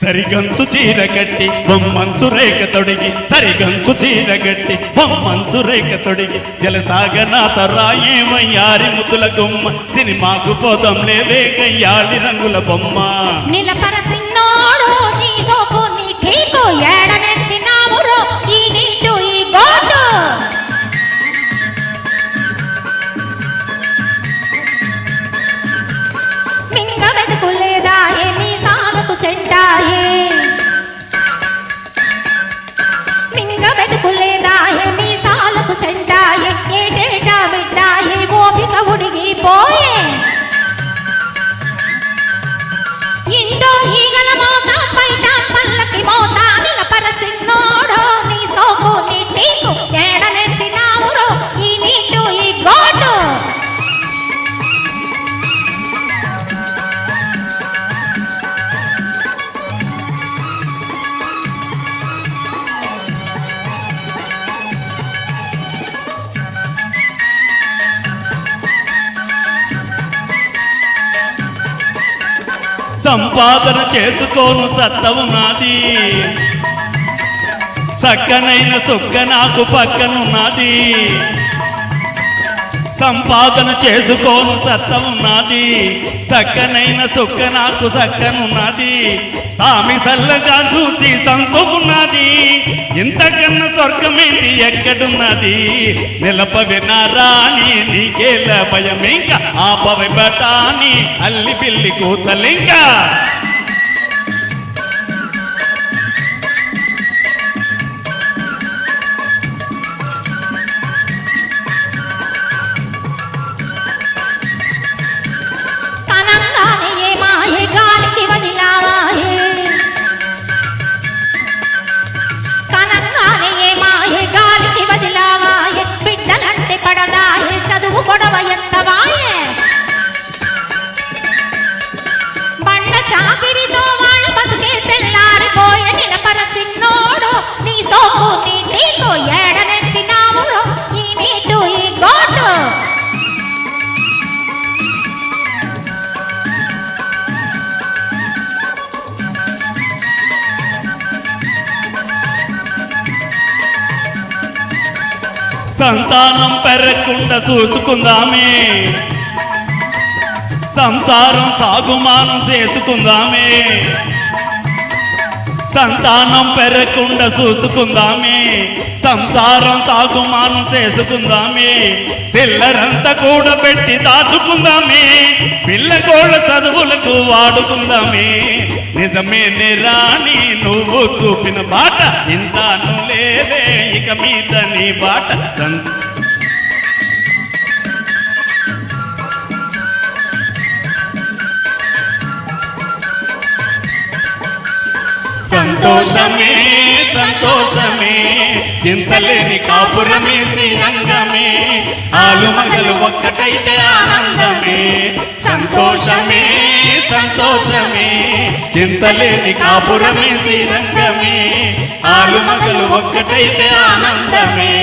సరిగంచు చీర కట్టి బొమ్మంచు రేఖ తొడిగి సరిగంచు చీర కట్టి బొమ్మంచు రేఖ తొడిగి జలసాగనాథ రాయేమయ్యారి ముద్దుల గుమ్మ సినిమాకు పోదాం లేవే గయ్యాలి రంగుల బొమ్మ నిలపరసిన్నోడు నీ సోపు నీ ఠీకు ఏడనెచ్చినామురో ఈ నీటు ఈ గోటు మింగ వెతుకు లేదా ఏమీ సాలకు సెంటాయే మింగ వెతుకు లేదా ఏమీ సాలకు సెంటాయే ఏటేటా బిడ్డాయే ఓపిక ఉడిగిపోయే ఇంటో ఈగల మోత బయట పల్లకి మోత నిలపరసిన్నోడో నీ సోకు నీ టీకు ఏడనెచ్చినావురో ఈ నీటు ఈ గోటు సంపాదన చేసుకోను సత్తవు నాది సక్కనైన సుక్క నాకు పక్కనున్నది సంపాదన చేసుకోను సత్తవున్నది సక్కనైన సుక్క నాకు సక్కనున్నది సామి సల్లగా చూసి సంతోకున్నది ఇంతకన్నా స్వర్గమేంటి ఎక్కడున్నది నిలపవి నా రాణి నీకేల భయం ఇంకా ఆపవి బటాని అల్లి పిల్లి కూతలింకా చదువు గొడవ ఎంతవాయే బండ చాకిరితో వాళ్ళ బతుకే తెల్లారిపోయే నిలపరసిన్నోడు నీ సోకు నీ టీకు ఏడనెచ్చినావురో ఈ నీటు ఈ గోటు సంతానం పెరగకుండా చూసుకుందామే సంసారం సాగుమానం చేసుకుందామే సంతానం పెరగకుండా చూసుకుందామే సంసారం సాగుమానం చేసుకుందామే సిల్లరంతా కూడా పెట్టి దాచుకుందామే పిల్లగోళ్ళ చదువులకు వాడుకుందామే నిజమే రాణి నువ్వు చూపిన బాట ఇంతాను లేవే ఇక మీద నీ బాట సంతోషమే సంతోషమే చింతలేని కాపురమే శ్రీరంగమే ఆలు మగలు ఒక్కటైతే ఆనందమే సంతోషమే సంతోషమే చింతలేని కాపురమే శ్రీరంగమే ఆలు మగలు ఒక్కటైతే ఆనందమే